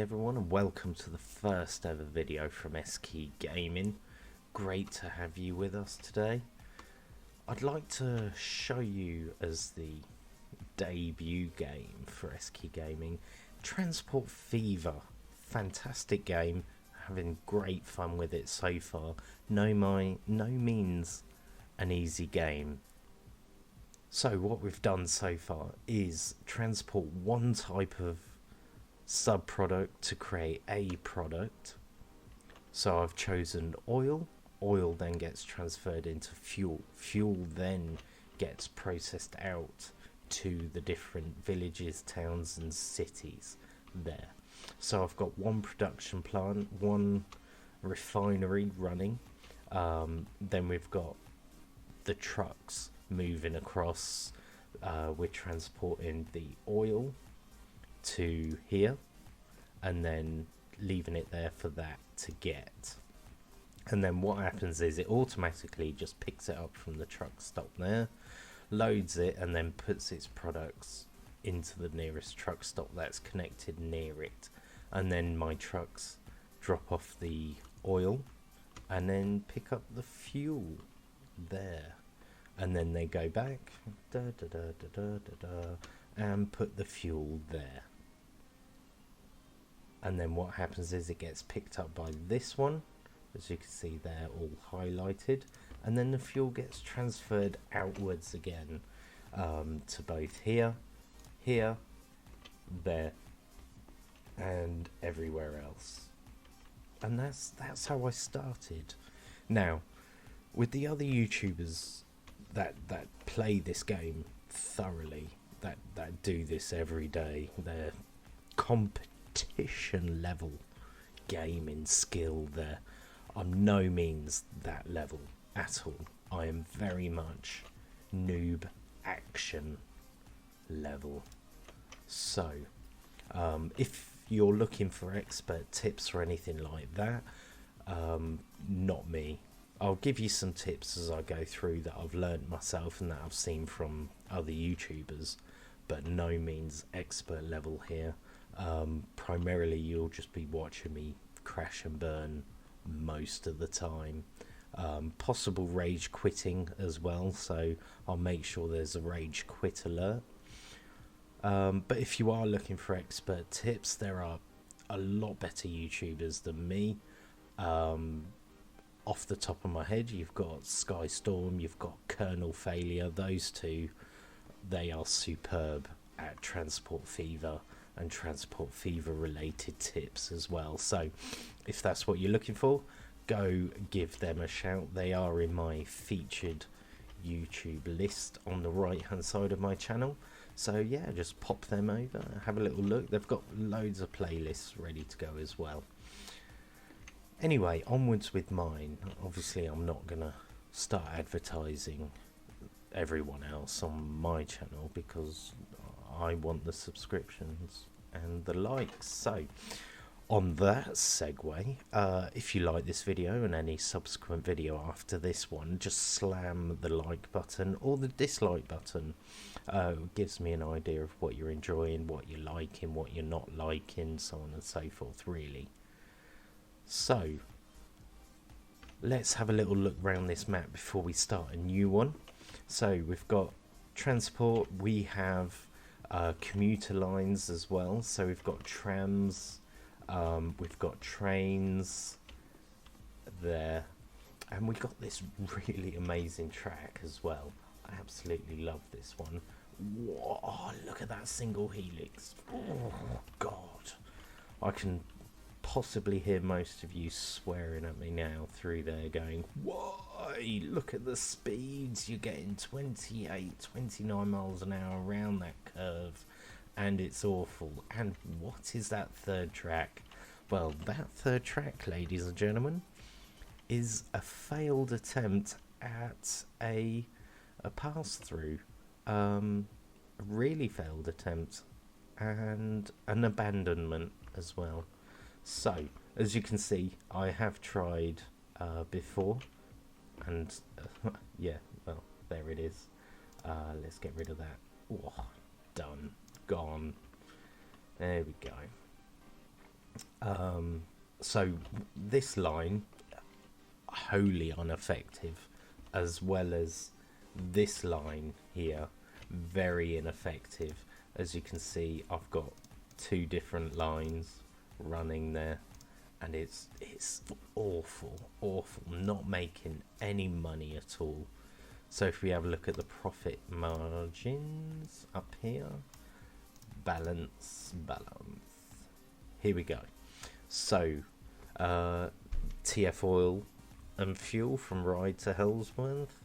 everyone, and welcome to the first ever video from SKey Gaming. Great to have you with us today. I'd like to show you as the debut game for SKey Gaming, Transport Fever. Fantastic game, having great fun with it so far. No means an easy game. So what we've done so far is transport one type of sub-product to create a product. So I've chosen oil. Oil then gets transferred into fuel. Fuel then gets processed out to the different villages, towns and cities there. So I've got one production plant, one refinery running. Then we've got the trucks moving across. We're transporting the oil to here and then leaving it there for that to get. And then what happens is it automatically just picks it up from the truck stop there, loads it, and then puts its products into the nearest truck stop that's connected near it. And then my trucks drop off the oil and then pick up the fuel there. And then they go back and put the fuel there. And then what happens is it gets picked up by this one, as you can see there, all highlighted, and then the fuel gets transferred outwards again, to both here, there, and everywhere else. And that's how I started. Now, with the other YouTubers that play this game thoroughly, that do this every day, they're competition level gaming skill there. I'm no means that level at all. I am very much noob action level. So if you're looking for expert tips or anything like that, not me. I'll give you some tips as I go through that I've learned myself and that I've seen from other YouTubers, but no means expert level here. Primarily you'll just be watching me crash and burn most of the time. Possible rage quitting as well, so I'll make sure there's a rage quit alert. But if you are looking for expert tips, there are a lot better YouTubers than me. Off the top of my head, you've got Sky Storm, you've got Kernel Failure. Those two, they are superb at Transport Fever and Transport Fever related tips as well. So if that's what you're looking for, go give them a shout. They are in my featured YouTube list on the right hand side of my channel. So yeah, just pop them over, have a little look. They've got loads of playlists ready to go as well. Anyway, onwards with mine. Obviously I'm not gonna start advertising everyone else on my channel because I want the subscriptions and the likes. So on that segue, if you like this video and any subsequent video after this one, just slam the like button or the dislike button. It gives me an idea of what you're enjoying, what you're liking, what you're not liking, so on and so forth, really. So let's have a little look around this map before we start a new one. So we've got transport, we have commuter lines as well. So we've got trams, we've got trains there, and we've got this really amazing track as well. I absolutely love this one. Whoa, oh, look at that single helix. Oh god, I can possibly hear most of you swearing at me now through there, going, why, look at the speeds you're getting, 28, 29 miles an hour around that curve, and it's awful. And what is that third track? Well, that third track, ladies and gentlemen, is a failed attempt at a pass-through. A really failed attempt, and an abandonment as well. So, as you can see, I have tried before, and yeah, well, there it is. Let's get rid of that. Oh, done. Gone. There we go. So this line, wholly ineffective, as well as this line here, very ineffective. As you can see, I've got two different lines running there, and it's awful, not making any money at all. So if we have a look at the profit margins up here, balance, here we go. So TF oil and fuel from Ryde to Hellsworth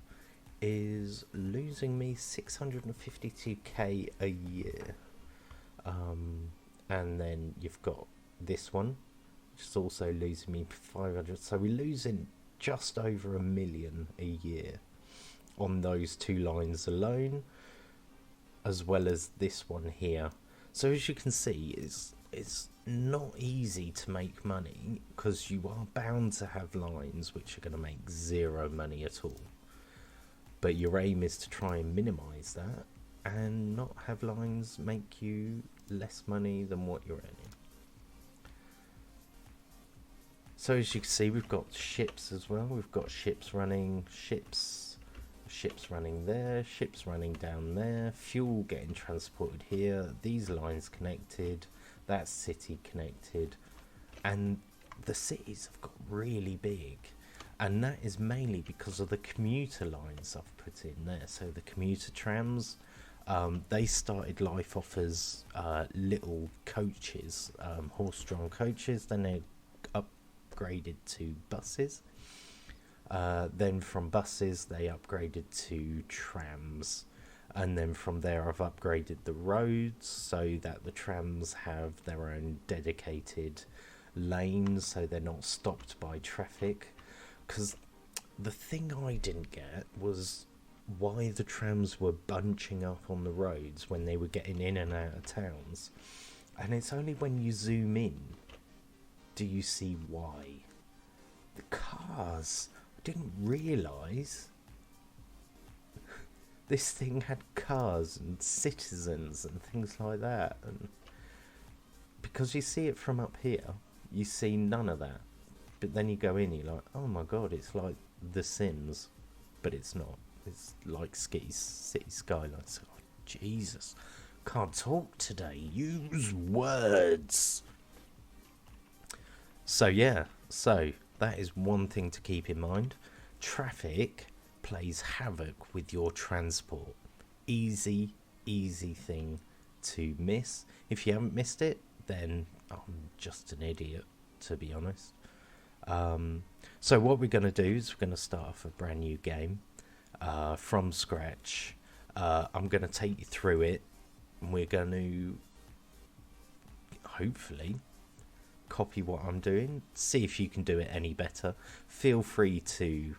is losing me 652k a year. And then you've got this one, which is also losing me 500. So we're losing just over $1 million a year on those two lines alone, as well as this one here. So as you can see, it's not easy to make money, because you are bound to have lines which are going to make zero money at all. But your aim is to try and minimize that and not have lines make you less money than what you're earning. So as you can see, we've got ships as well. We've got ships running, ships running there, ships running down there, fuel getting transported here, these lines connected, that city connected, and the cities have got really big. And that is mainly because of the commuter lines I've put in there. So the commuter trams, they started life off as little coaches, horse-drawn coaches. Then they upgraded to buses. Then from buses, they upgraded to trams. And then from there, I've upgraded the roads so that the trams have their own dedicated lanes, so they're not stopped by traffic. Because the thing I didn't get was why the trams were bunching up on the roads when they were getting in and out of towns. And it's only when you zoom in do you see why. The cars, I didn't realise this thing had cars and citizens and things like that. And because you see it from up here, you see none of that. But then you go in, you're like, oh my god, it's like The Sims. But it's not. It's like SKey's City Skylines. Oh, Jesus. Can't talk today. Use words. So yeah, so that is one thing to keep in mind. Traffic plays havoc with your transport. Easy thing to miss. If you haven't missed it, then I'm just an idiot, to be honest. So what we're going to do is we're going to start off a brand new game from scratch. I'm going to take you through it, and we're going to hopefully copy what I'm doing, see if you can do it any better. Feel free to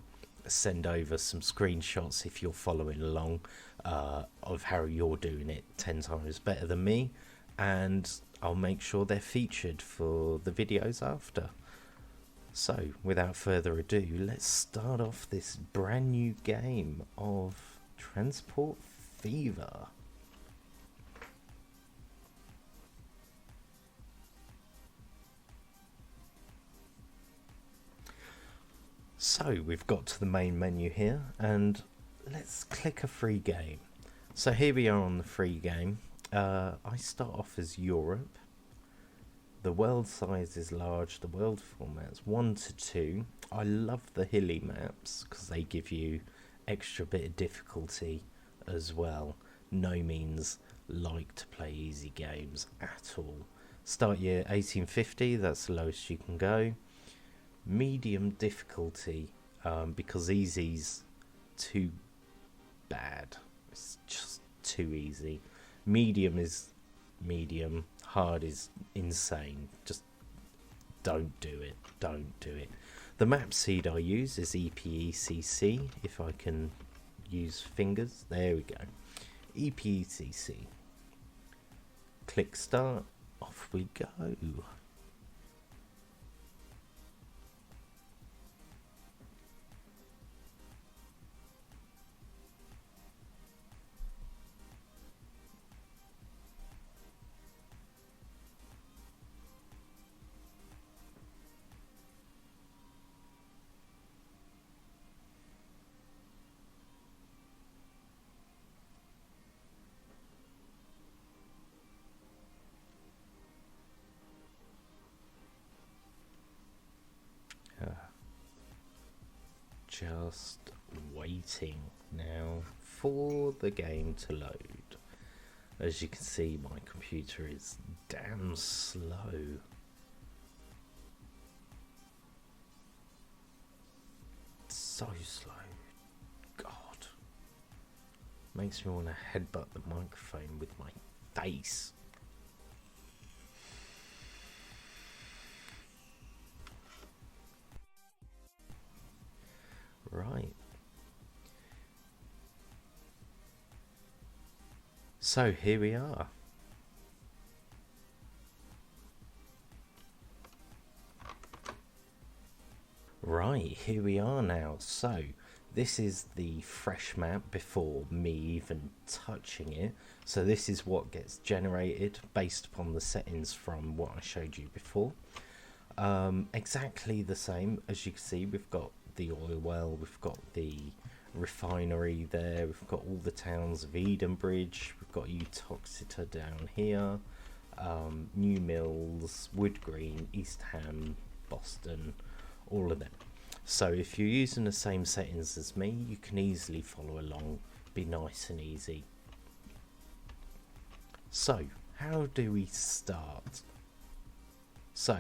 send over some screenshots if you're following along of how you're doing it 10 times better than me, and I'll make sure they're featured for the videos after. So, without further ado, let's start off this brand new game of Transport Fever. So, we've got to the main menu here, and let's click a free game. So here we are on the free game. I start off as Europe. The world size is large, the world format's 1 to 2. I love the hilly maps because they give you extra bit of difficulty as well. No means like to play easy games at all. Start year 1850, that's the lowest you can go. Medium difficulty, because easy's too bad. It's just too easy. Medium is medium. Hard is insane. Just don't do it. The map seed I use is EPECC. If I can use fingers, there we go. EPECC. Click start. Off we go. just waiting now for the game to load. As you can see, my computer is damn slow. So slow. God. Makes me want to headbutt the microphone with my face. Right. So here we are. Right, here we are now. So this is the fresh map before me even touching it. So this is what gets generated based upon the settings from what I showed you before. Exactly the same. As you can see, we've got the oil well, we've got the refinery there, we've got all the towns of Edenbridge, we've got Uttoxeter down here, New Mills, Wood Green, East Ham, Boston, all of them. So if you're using the same settings as me, you can easily follow along, be nice and easy. So how do we start? So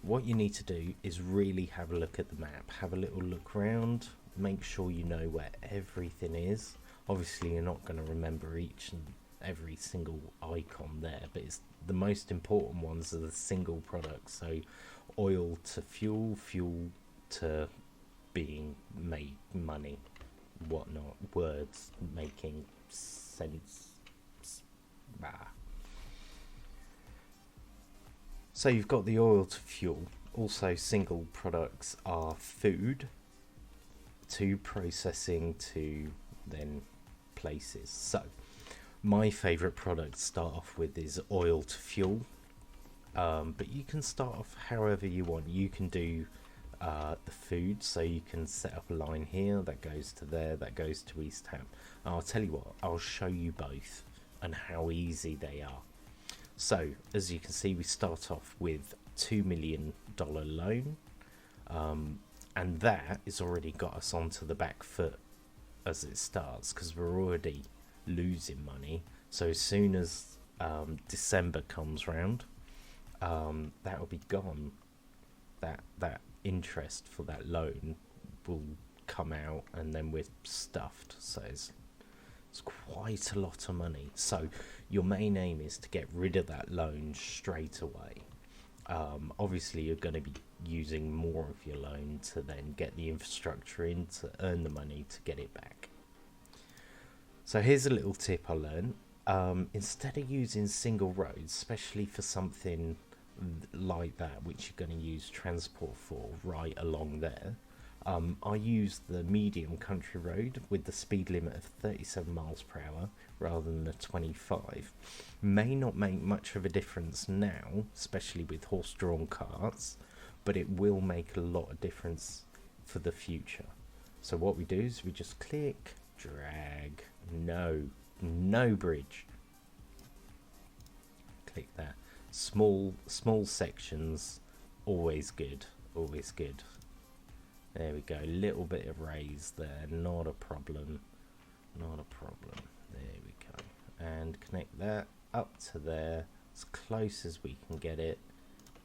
what you need to do is really have a look at the map, have a little look around, make sure you know where everything is. Obviously you're not going to remember each and every single icon there, but it's the most important ones are the single products. So oil to fuel, fuel to being made money, whatnot, words making sense. So you've got the oil to fuel. Also single products are food to processing to then places. So my favourite product to start off with is oil to fuel, but you can start off however you want. You can do the food, so you can set up a line here that goes to there, that goes to East Ham. I'll tell you what, I'll show you both and how easy they are. So as you can see, we start off with $2 million loan, and that has already got us onto the back foot as it starts, because we're already losing money. So as soon as December comes round, that'll be gone. That interest for that loan will come out, and then we're stuffed. So it's quite a lot of money. So your main aim is to get rid of that loan straight away. Obviously you're going to be using more of your loan to then get the infrastructure in to earn the money to get it back. So here's a little tip I learned. Instead of using single roads, especially for something like that which you're going to use transport for right along there, I use the medium country road with the speed limit of 37 miles per hour rather than the 25. May not make much of a difference now, especially with horse-drawn carts, but it will make a lot of difference for the future. So what we do is we just click, drag, no bridge. Click that. Small sections, always good, always good. There we go, little bit of raise there, not a problem, not a problem. There we go, and connect that up to there as close as we can get it.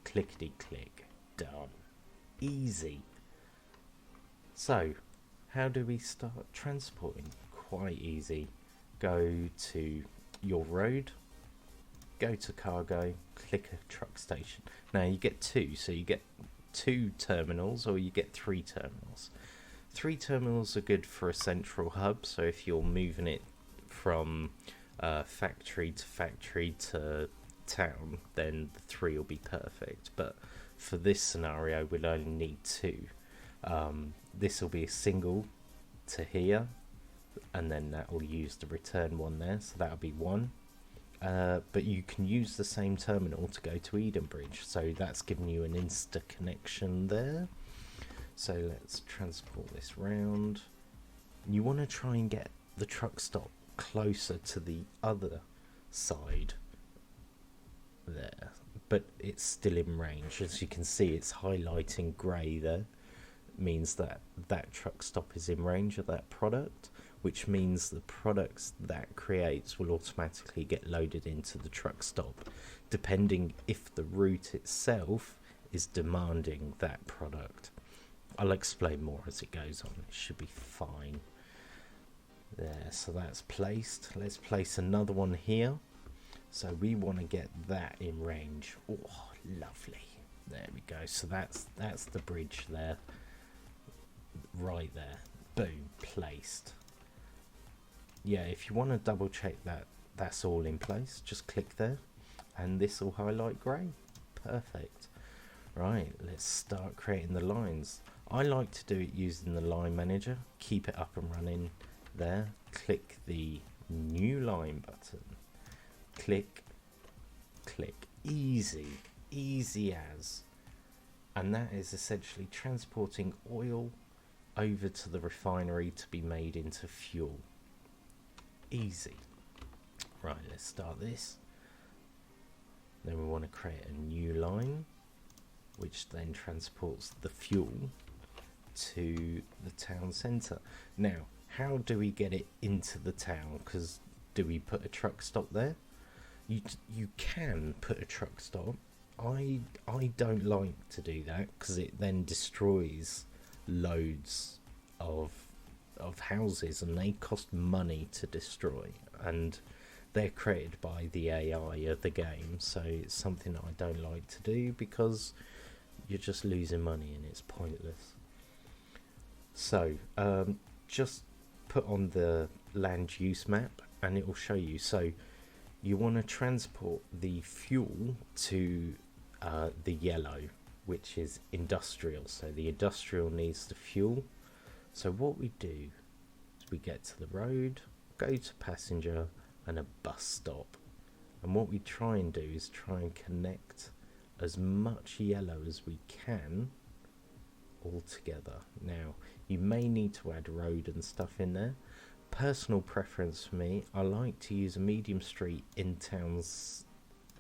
Clickety click, done. Easy. So how do we start transporting? Quite easy. Go to your road, go to cargo, click a truck station. Now you get two, so you get 2 terminals, or you get 3 terminals. 3 terminals are good for a central hub, so if you're moving it from factory to town, then the 3 will be perfect. But for this scenario, we'll only need 2. This will be a single to here, and then that will use the return one there, so that'll be 1. But you can use the same terminal to go to Edenbridge, so that's giving you an insta connection there. So let's transport this round. You want to try and get the truck stop closer to the other side there, but it's still in range. As you can see, it's highlighting grey there. means that that truck stop is in range of that product, which means the products that creates will automatically get loaded into the truck stop, depending if the route itself is demanding that product. I'll explain more as it goes on. It should be fine. There, so that's placed. Let's place another one here. So we want to get that in range. Oh, lovely. There we go. So that's the bridge there. Right there. Boom. Placed. Yeah, if you want to double check that that's all in place, just click there and this will highlight grey. Perfect. Right, let's start creating the lines. I like to do it using the line manager. Keep it up and running there. Click the new line button. Click, click. Easy as. And that is essentially transporting oil over to the refinery to be made into fuel. Easy. Right, let's start this. Then we want to create a new line, which then transports the fuel to the town centre. Now, how do we get it into the town? Because do we put a truck stop there? You can put a truck stop. I don't like to do that because it then destroys loads of houses, and they cost money to destroy, and they're created by the AI of the game, so it's something I don't like to do because you're just losing money and it's pointless. So just put on the land use map and it will show you. So you want to transport the fuel to the yellow, which is industrial. So the industrial needs the fuel. So what we do is we get to the road, go to passenger and a bus stop, and what we try and do is try and connect as much yellow as we can all together. Now you may need to add road and stuff in there. Personal preference for me, I like to use a medium street in towns,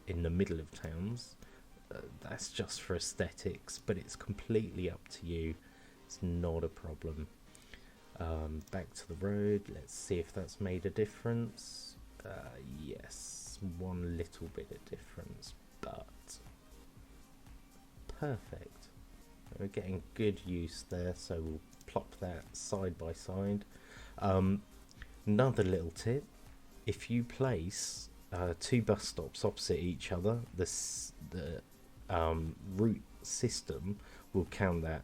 in the middle of towns. That's just for aesthetics, but it's completely up to you. It's not a problem. Back to the road. Let's see if that's made a difference. Yes, one little bit of difference, but perfect. We're getting good use there, so we'll plop that side by side. Another little tip: if you place two bus stops opposite each other, the route system will count that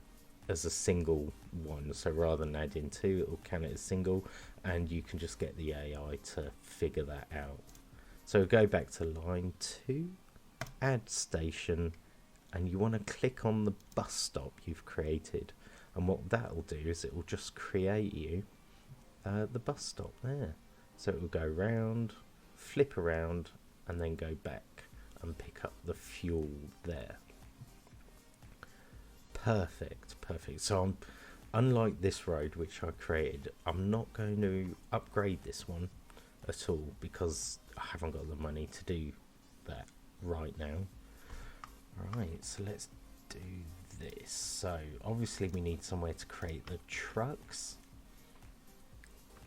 as a single one. So rather than adding two, it will count it as single, and you can just get the AI to figure that out. So go back to line 2, add station, and you want to click on the bus stop you've created, and what that will do is it will just create you the bus stop there. So it will go round, flip around, and then go back and pick up the fuel there. Perfect. So unlike this road which I created, I'm not going to upgrade this one at all because I haven't got the money to do that right now. Alright, so let's do this. So obviously we need somewhere to create the trucks.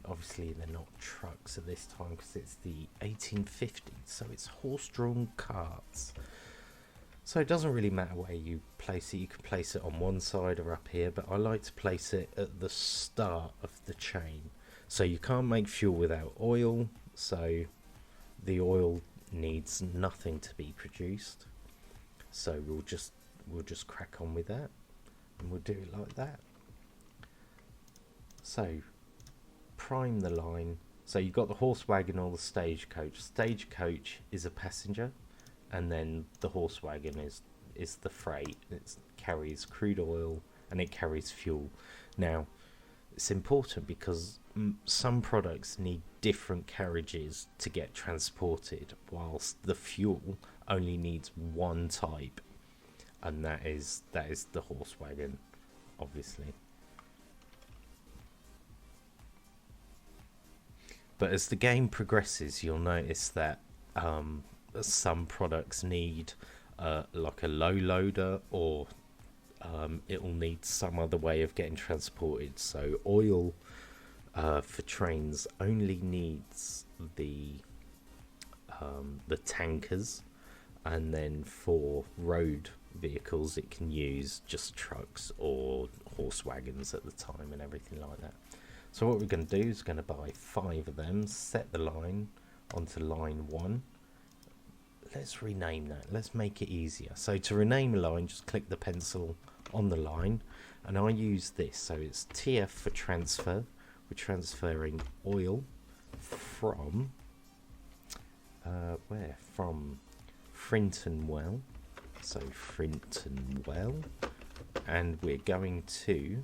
Obviously they're not trucks at this time because it's the 1850s, so it's horse-drawn carts. So it doesn't really matter where you place it. You can place it on one side or up here, but I like to place it at the start of the chain. So you can't make fuel without oil, so the oil needs nothing to be produced. So we'll just crack on with that, and we'll do it like that. So prime the line. So you've got the horse wagon or the stagecoach. Stagecoach is a passenger, and then the horse wagon is the freight. It carries crude oil and it carries fuel. Now it's important because some products need different carriages to get transported, whilst the fuel only needs one type, and that is the horse wagon, obviously. But as the game progresses, you'll notice that some products need like a low loader or it will need some other way of getting transported. So oil for trains only needs the tankers, and then for road vehicles it can use just trucks or horse wagons at the time and everything like that. So what we're going to do is going to buy 5 of them, set the line onto line 1. Let's rename that, let's make it easier. So to rename a line, just click the pencil on the line, and I use this, so it's TF for transfer. We're transferring oil from where? From Frinton Well, so Frinton Well, and we're going to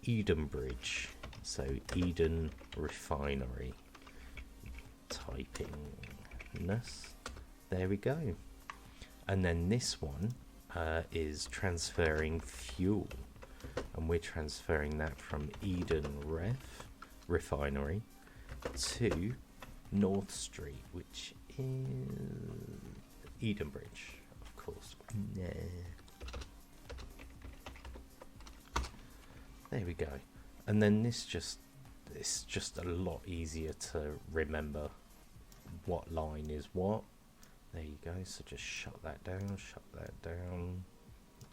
Eden Bridge, so Eden Refinery. Typing this, there we go. And then this one is transferring fuel, and we're transferring that from Eden Refinery to North Street, which is Eden Bridge, of course. Yeah. There we go. And then it's just a lot easier to remember what line is what. There you go. So just shut that down, shut that down.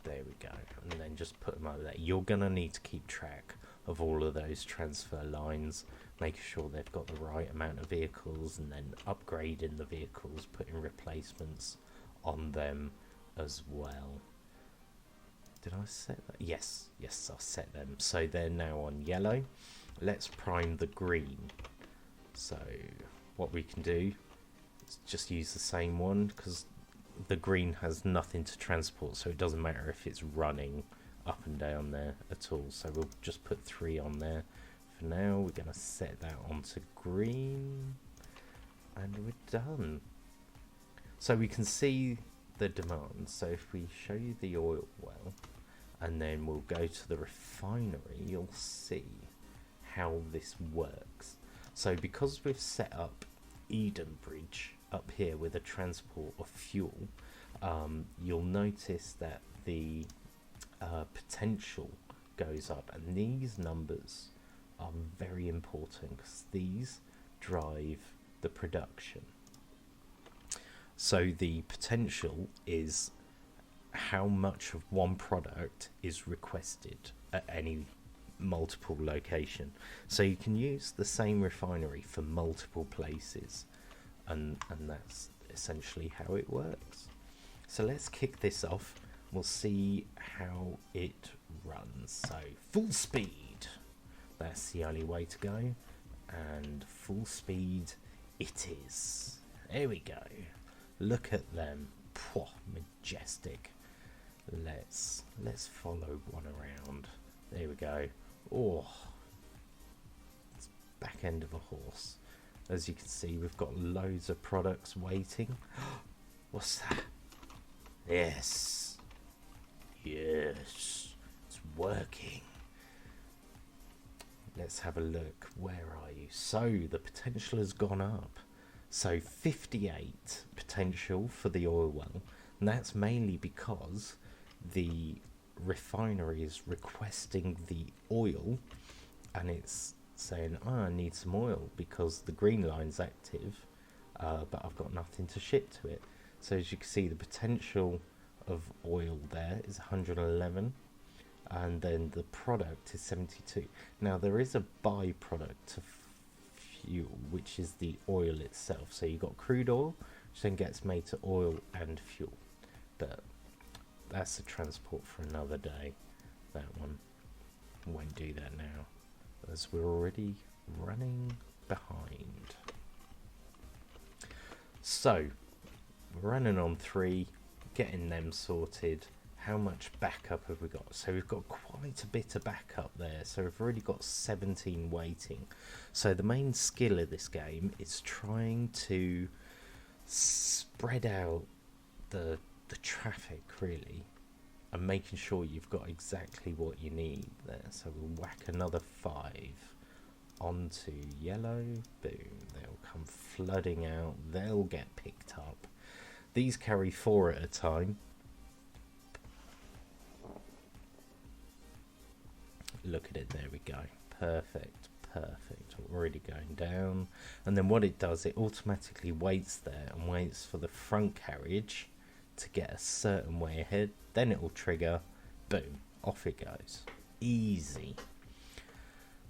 There we go. And then just put them over there. You're gonna need to keep track of all of those transfer lines, making sure they've got the right amount of vehicles, and then upgrading the vehicles, putting replacements on them as well. Did I set that? Yes, I set them. So they're now on yellow. Let's prime the green. So what we can do is just use the same one, because the green has nothing to transport, so it doesn't matter if it's running up and down there at all. So we'll just put 3 on there for now. We're going to set that onto green, and we're done. So we can see the demand. So if we show you the oil well, and then we'll go to the refinery, you'll see how this works. So because we've set up Eden Bridge up here with a transport of fuel, you'll notice that the potential goes up, and these numbers are very important because these drive the production. So the potential is how much of one product is requested at any multiple location. So you can use the same refinery for multiple places, and that's essentially how it works. So let's kick this off. We'll see how it runs. So full speed, that's the only way to go, and full speed it is. There we go. Look at them. Pwah, majestic. Let's follow one around. There we go. Oh, it's back end of a horse. As you can see, we've got loads of products waiting. What's that? Yes, it's working. Let's have a look. Where are you? So the potential has gone up. So 58 potential for the oil well, and that's mainly because the refinery is requesting the oil, and it's saying, oh, I need some oil because the green line's active, but I've got nothing to ship to it. So as you can see, the potential of oil there is 111, and then the product is 72. Now there is a byproduct of fuel, which is the oil itself. So you've got crude oil, which then gets made to oil and fuel, but that's a transport for another day. That one won't do that now, as we're already running behind. So we're running on 3, getting them sorted. How much backup have we got? So we've got quite a bit of backup there. So we've already got 17 waiting. So the main skill of this game is trying to spread out the traffic, really, and making sure you've got exactly what you need there. So we'll whack another 5 onto yellow. Boom, they'll come flooding out. They'll get picked up. These carry 4 at a time. look at it, there we go. Perfect, perfect. Already going down. And then what it does, it automatically waits there and waits for the front carriage to get a certain way ahead. Then it will trigger, boom, off it goes. Easy.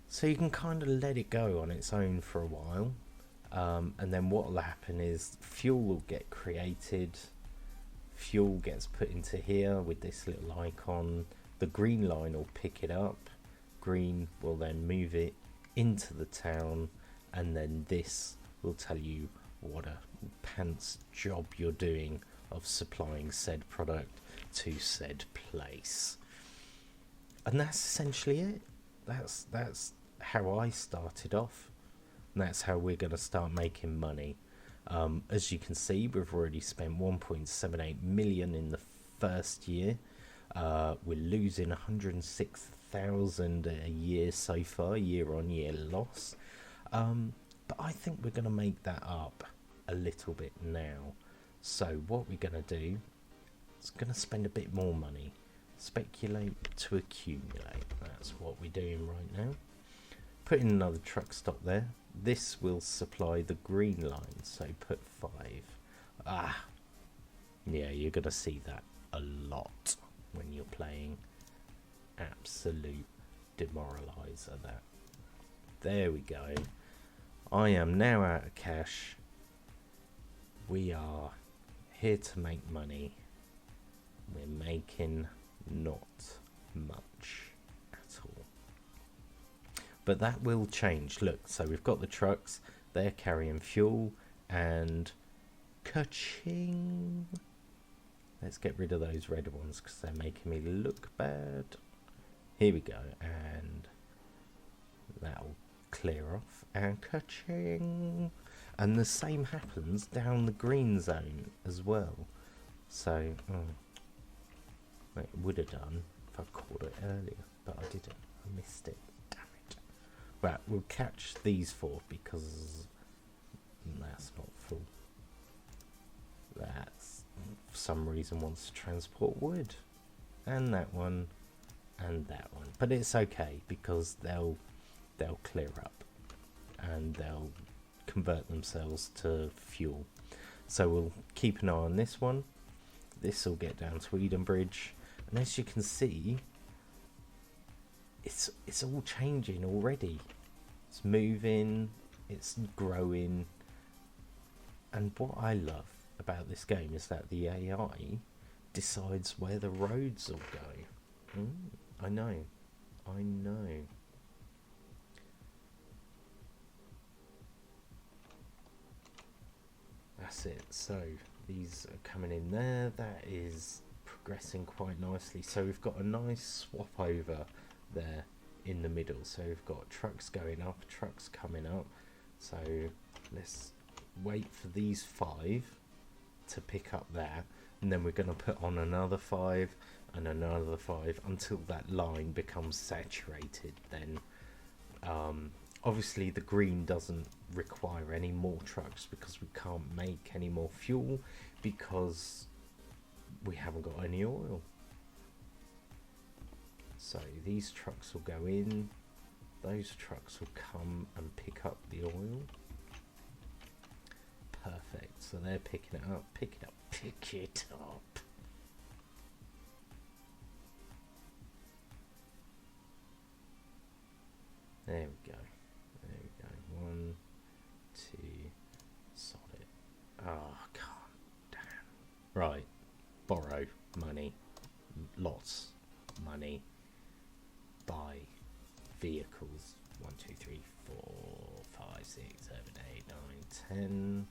So you can kind of let it go on its own for a while. And then what will happen is fuel will get created. Fuel gets put into here with this little icon. The green line will pick it up. Green will then move it into the town, and then this will tell you what a pants job you're doing of supplying said product to said place. And that's essentially it. That's how I started off, and that's how we're going to start making money. As you can see, we've already spent 1.78 million in the first year. We're losing 106,000 a year so far, year-on-year loss. But I think we're going to make that up a little bit now. So what we're going to do is going to spend a bit more money. Speculate to accumulate. That's what we're doing right now. Put in another truck stop there. This will supply the green line, so put 5. Yeah, you're going to see that a lot when you're playing. Absolute demoralizer, that. There we go. I am now out of cash. We are here to make money. We're making not much at all. But that will change. Look, so we've got the trucks. They're carrying fuel and ka-ching. Let's get rid of those red ones because they're making me look bad. Here we go, and that'll clear off, and ka-ching. And the same happens down the green zone as well. So, it would have done if I caught it earlier, but I didn't. I missed it. Damn it. Right, we'll catch these 4 because that's not full. That's, for some reason, wants to transport wood. And that one. And that one. But it's okay because they'll clear up. And they'll convert themselves to fuel. So we'll keep an eye on this one. This will get down to Eden Bridge. And as you can see, it's all changing already. It's moving, it's growing. And what I love about this game is that the AI decides where the roads will go. I know. That's it. So these are coming in there. That is progressing quite nicely. So we've got a nice swap over there in the middle. So we've got trucks going up, trucks coming up. So let's wait for these 5 to pick up there, and then we're going to put on another 5 and another 5 until that line becomes saturated. Then obviously the green doesn't require any more trucks because we can't make any more fuel because we haven't got any oil. So these trucks will go in, those trucks will come and pick up the oil. Perfect. So they're picking it up, pick it up, pick it up. There we go. There we go. 1, 2, solid. Oh, God damn. Right. Borrow money. Lots money. Buy vehicles. 1, 2, 3, 4, 5, 6, 7, 8, 9, 10.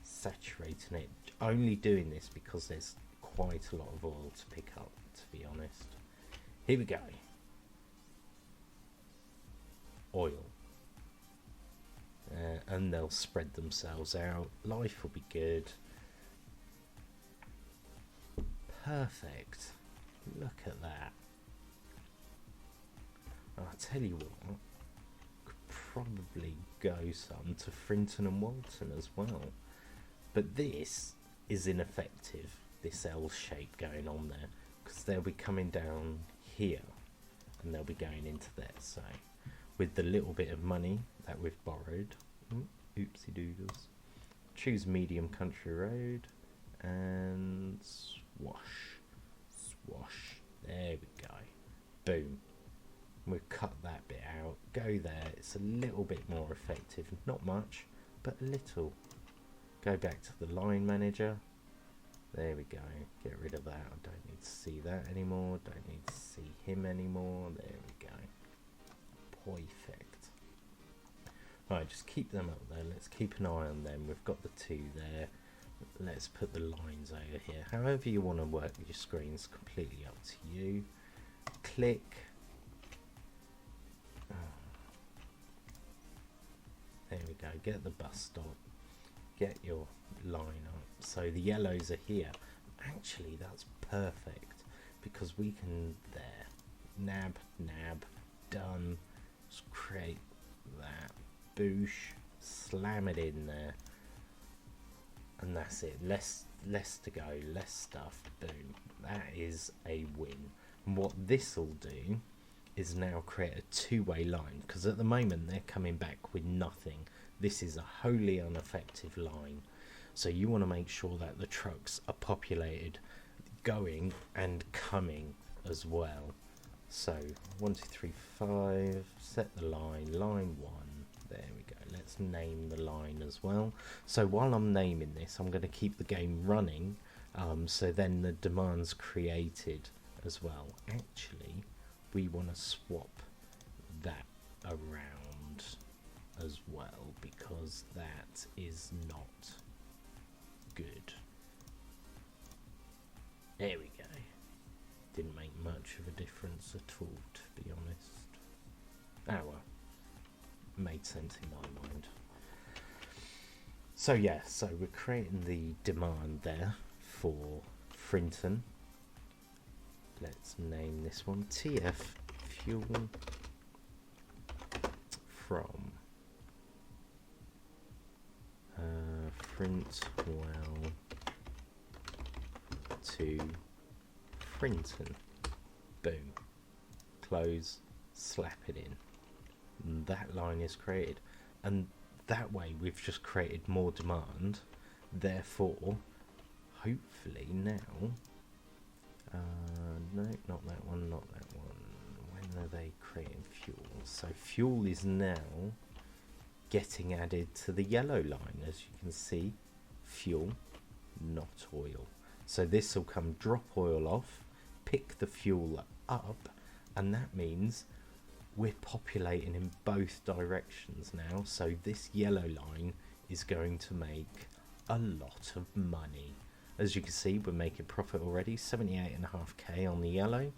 Saturating it. Only doing this because there's quite a lot of oil to pick up, to be honest. Here we go. Oil. And they'll spread themselves out. Life will be good. Perfect. Look at that. I'll tell you what, could probably go some to Frinton and Walton as well. But this is ineffective, this L shape going on there, because they'll be coming down here. and they'll be going into there. So with the little bit of money that we've borrowed, oopsie doodles, choose medium country road and swash. There we go. Boom. We've cut that bit out. Go there. It's a little bit more effective. Not much, but a little. Go back to the line manager. There we go. Get rid of that. I don't need to see that anymore. Don't need to see him anymore. There we go. Perfect. Alright, just keep them up there. Let's keep an eye on them. We've got the two there. Let's put the lines over here. However you want to work your screen's completely up to you. Click. There we go. Get the bus stop. Get your line up. So the yellows are here. Actually, that's perfect because we can there. Nab, done. Just create that. Boosh. Slam it in there. And that's it. Less to go. Less stuff. Boom. That is a win. And what this will do is now create a two-way line, because at the moment they're coming back with nothing. This is a wholly ineffective line, so you want to make sure that the trucks are populated going and coming as well. So 1 2 3 5, set the line 1, there we go. Let's name the line as well. So while I'm naming this, I'm going to keep the game running, so then the demand's created as well. Actually, we want to swap that around as well, because that is not good. There we go. Didn't make much of a difference at all, to be honest. Ah well, made sense in my mind. So yeah, so we're creating the demand there for Frinton. Let's name this one TF fuel from Frintwell to Frinton. Boom. Close. Slap it in. And that line is created. And that way we've just created more demand. Therefore, hopefully now... no, not that one, not that one. When are they creating fuel? So fuel is now getting added to the yellow line. As you can see, fuel, not oil. So this will come drop oil off, pick the fuel up, and that means we're populating in both directions now. So this yellow line is going to make a lot of money. As you can see, we're making profit already. 78.5k on the yellow,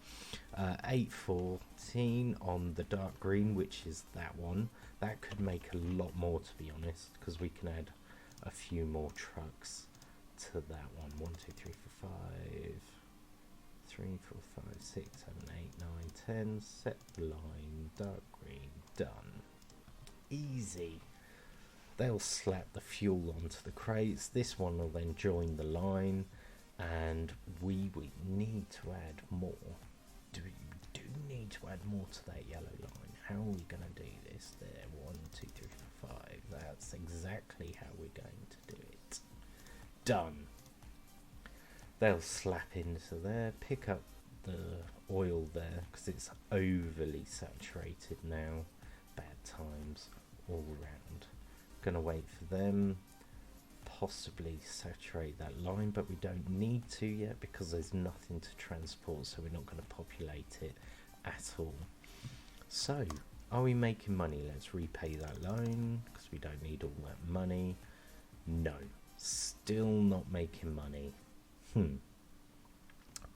814 on the dark green, which is that one. That could make a lot more, to be honest, because we can add a few more trucks to that one. 1 2 3 4 5 3 4 5 6 7 8 9 10. Set the line, dark green, done. Easy. They'll slap the fuel onto the crates. This one will then join the line, and we need to add more. We do need to add more to that yellow line. How are we going to do this? There, 1 2 3 4 5. That's exactly how we're going to do it. Done. They'll slap into there, pick up the oil there, because it's overly saturated now. Bad times all around. Gonna wait for them, possibly saturate that line, but we don't need to yet because there's nothing to transport, so we're not going to populate it at all. So are we making money? Let's repay that loan because we don't need all that money. No, still not making money.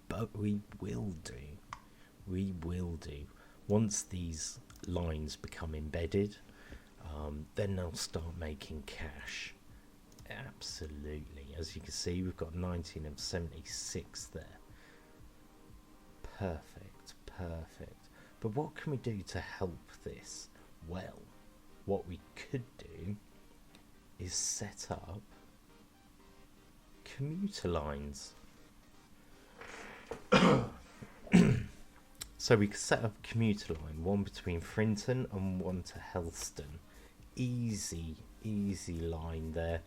But we will do once these lines become embedded. Then they'll start making cash. Absolutely. As you can see, we've got 19 of 76 there. Perfect. But what can we do to help this? Well, what we could do is set up commuter lines. So we could set up a commuter line, one between Frinton and one to Helston. Easy, easy line there.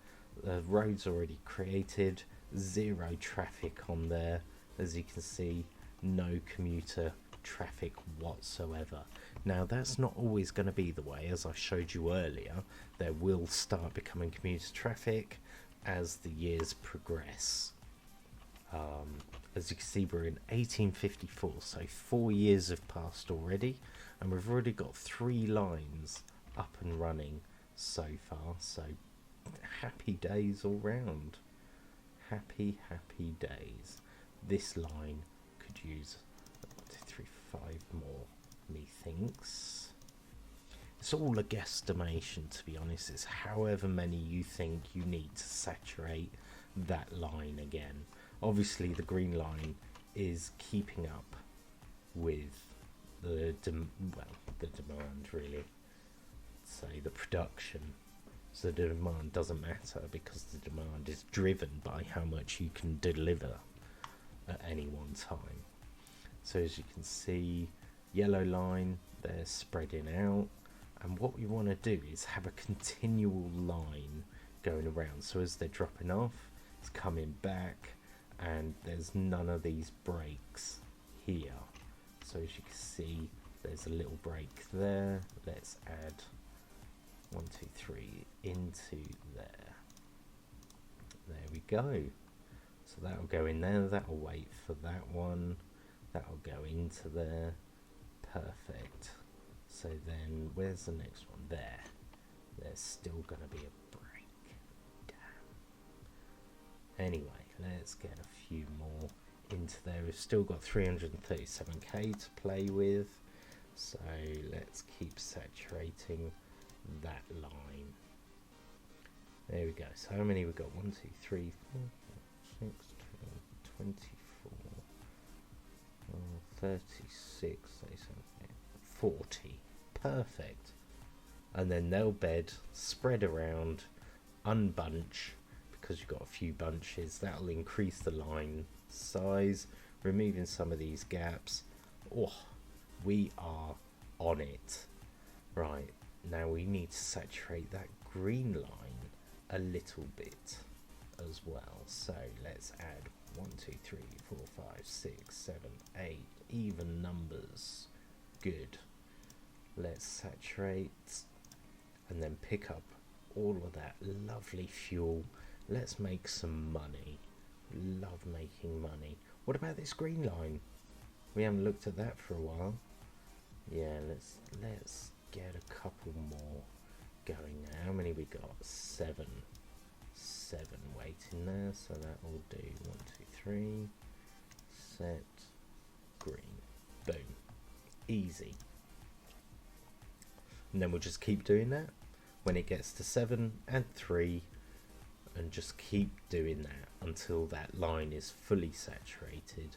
The road's already created, zero traffic on there. As you can see, no commuter traffic whatsoever. Now that's not always going to be the way. As I showed you earlier, there will start becoming commuter traffic as the years progress. As you can see, we're in 1854, so 4 years have passed already, and we've already got 3 lines up and running so far. So happy days all round. Happy days. This line could use 1, 2, 3, 5 more, methinks. It's all a guesstimation, to be honest. It's however many you think you need to saturate that line again. Obviously the green line is keeping up with the demand, really. So the production. So the demand doesn't matter, because the demand is driven by how much you can deliver at any one time. So as you can see, yellow line, they're spreading out, and what we want to do is have a continual line going around. So as they're dropping off, it's coming back, and there's none of these breaks here. So as you can see, there's a little break there. Let's add 1, 2, 3 into there. There we go. So that'll go in there, that'll wait for that one, that'll go into there. Perfect. So then where's the next one? There. There's still going to be a break. Damn. Anyway, let's get a few more into there. We've still got 337k to play with, so let's keep saturating that line. There we go. So how many we got? 1, 2, 3, 4, 5, 6, 24, 36, 40. Perfect. And then they'll bed, spread around, unbunch, because you've got a few bunches. That'll increase the line size, removing some of these gaps. Oh, we are on it. Right, now we need to saturate that green line a little bit as well. So let's add 1, 2, 3, 4, 5, 6, 7, 8 even numbers. Good. Let's saturate and then pick up all of that lovely fuel. Let's make some money. Love making money. What about this green line? We haven't looked at that for a while. Yeah, let's get a couple more going now. How many we got? 7 waiting there, so that will do 1, 2, 3. Set green. Boom. Easy. And then we'll just keep doing that when it gets to 7 and 3, and just keep doing that until that line is fully saturated.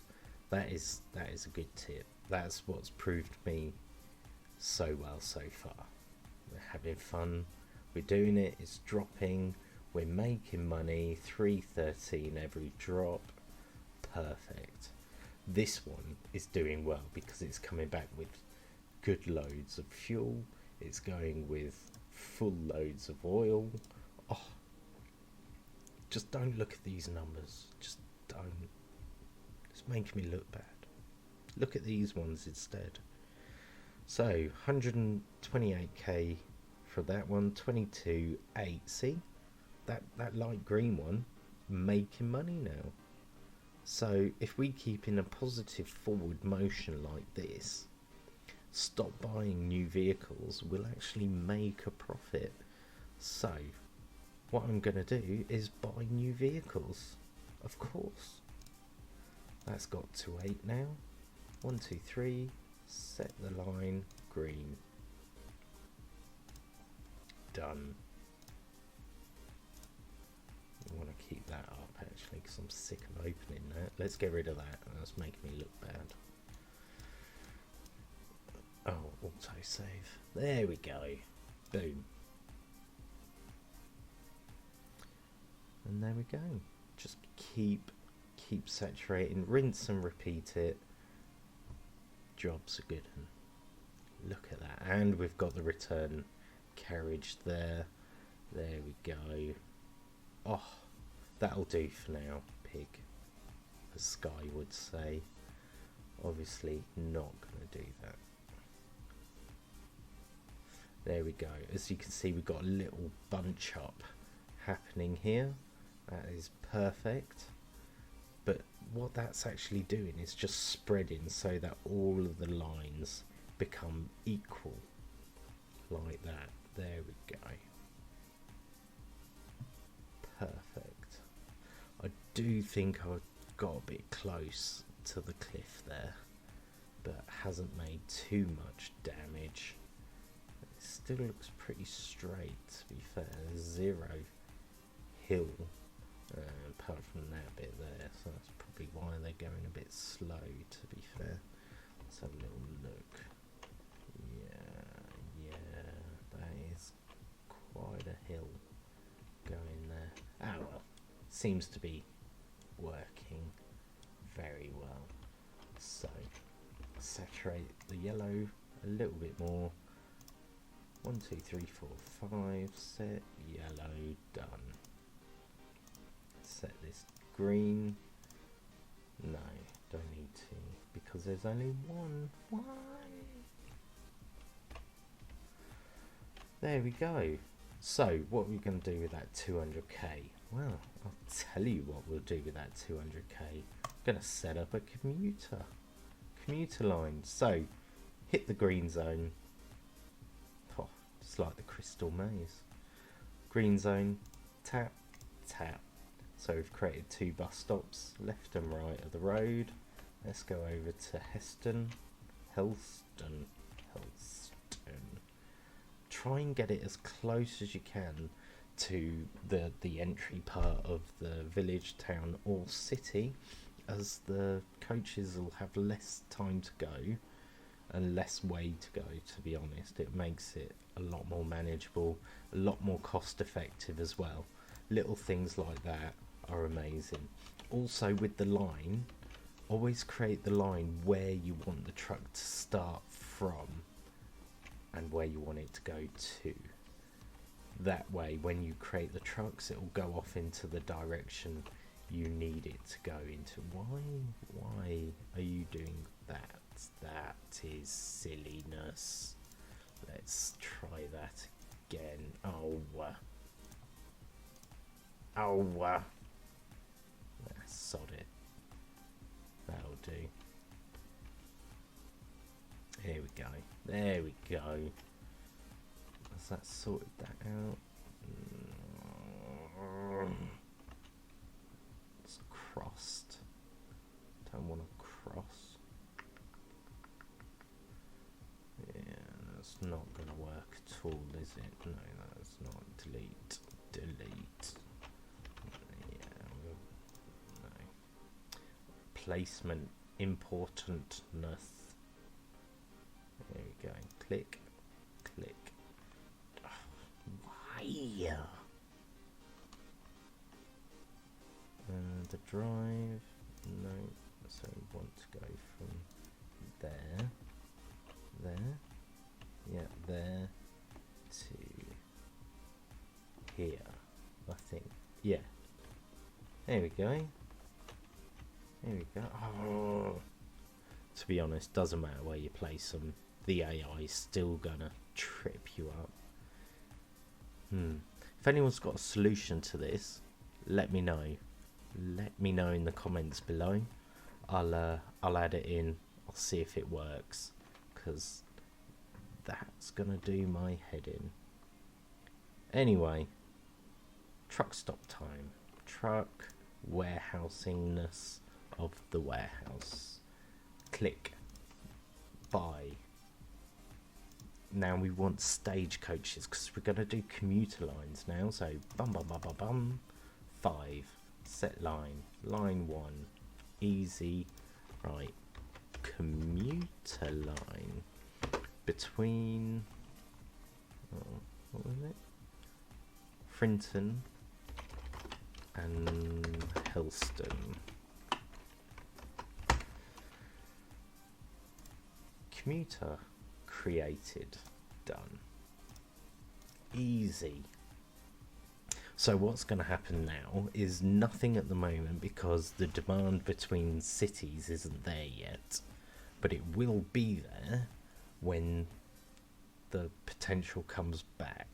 That is a good tip. That's what's proved me so well so far. We're having fun, we're doing it, it's dropping, we're making money. 313 every drop. Perfect. This one is doing well because it's coming back with good loads of fuel. It's going with full loads of oil. Oh, just don't look at these numbers. Just don't. It's making me look bad. Look at these ones instead. So 128k for that one. 22.8. See that light green one making money now. So if we keep in a positive forward motion like this, stop buying new vehicles, we'll actually make a profit. So what I'm going to do is buy new vehicles, of course. That's got to 8 now. 1, 2, 3, set the line green. Done. I want to keep that up actually because I'm sick of opening that. Let's get rid of that. That's making me look bad. Oh, autosave. There we go. Boom. And there we go. Just keep saturating, rinse and repeat it jobs are good. And look at that. And we've got the return carriage there. There we go. Oh, that'll do for now, pig, as SKey would say. Obviously not going to do that. There we go. As you can see, we've got a little bunch up happening here. That is perfect. But what that's actually doing is just spreading so that all of the lines become equal. Like that. There we go. Perfect. I do think I got a bit close to the cliff there, but hasn't made too much damage. It still looks pretty straight, to be fair. There's zero hill apart from that bit there, so that's probably why they're going a bit slow, to be fair. Let's have a little look. Yeah, that is quite a hill going there. Ah well, seems to be working very well. So saturate the yellow a little bit more. 1, 2, 3, 4, 5. Set yellow, done. Set this green. No, don't need to, because there's only one. Why? There we go. So what are we going to do with that 200k? Well, I'll tell you what we'll do with that 200k. I'm going to set up a commuter line. So hit the green zone. Oh, just like the Crystal Maze. Green zone, tap, tap. So we've created 2 bus stops, left and right of the road. Let's go over to Helston. Try and get it as close as you can to the entry part of the village, town or city, as the coaches will have less time to go and less way to go. To be honest, it makes it a lot more manageable, a lot more cost effective as well. Little things like that are amazing. Also with the line, always create the line where you want the truck to start from and where you want it to go to. That way when you create the trucks, it will go off into the direction you need it to go into. Why are you doing that? That is silliness. Let's try that again. Sod it. That'll do. Here we go. There we go. Has that sorted that out? It's crossed. Don't want to cross. Yeah, that's not going to work at all, is it? No, that's not. Delete. Placement importantness. There we go. Click. Oh, why? The drive. No. So we want to go from there. Yeah, there to here. I think. Yeah. There we go. There we go. Oh. To be honest, doesn't matter where you place them, the AI is still gonna trip you up. If anyone's got a solution to this, let me know. Let me know in the comments below. I'll add it in. I'll see if it works, because that's gonna do my head in. Anyway, truck stop time. Truck warehousingness of the warehouse. Click buy. Now we want stagecoaches because we're going to do commuter lines now. So bum 5 set line 1 easy. Right, commuter line between what was it, Frinton and Helston. commuter created. Done. Easy. So what's going to happen now is nothing at the moment because the demand between cities isn't there yet, but it will be there when the potential comes back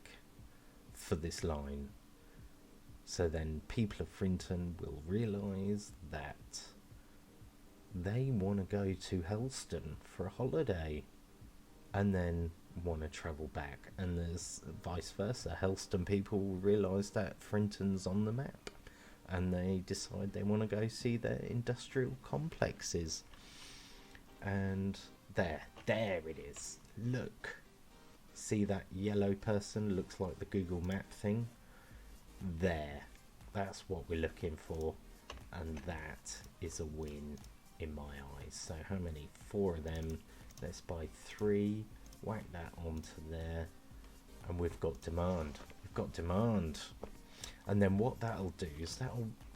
for this line. So then people of Frinton will realise that they want to go to Helston for a holiday and then want to travel back, and there's vice versa. Helston people will realise that Frinton's on the map and they decide they want to go see their industrial complexes. And there it is. Look, see that yellow person? Looks like the Google map thing. There, that's what we're looking for, and that is a win in my eyes. So how many? 4 of them. Let's buy 3, whack that onto there, and we've got demand. And then what that'll do is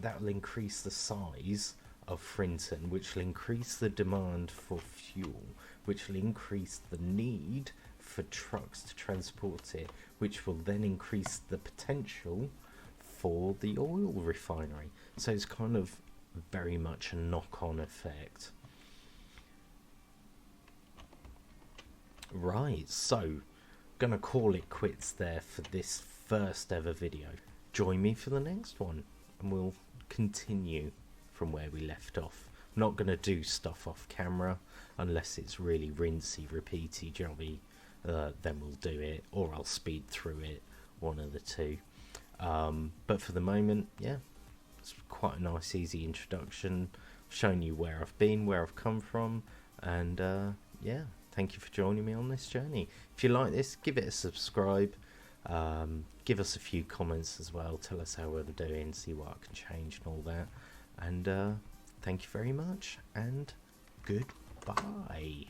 that'll increase the size of Frinton, which will increase the demand for fuel, which will increase the need for trucks to transport it, which will then increase the potential for the oil refinery. So it's kind of very much a knock-on effect. Right, so gonna call it quits there for this first ever video. Join me for the next one and we'll continue from where we left off. I'm not gonna do stuff off camera unless it's really rinsey repeaty jobby, then we'll do it, or I'll speed through it, one of the two. But for the moment, yeah, it's quite a nice easy introduction, showing you where I've been, where I've come from, and yeah, thank you for joining me on this journey. If you like this, give it a subscribe, give us a few comments as well, tell us how we're doing, see what I can change and all that, and thank you very much, and goodbye.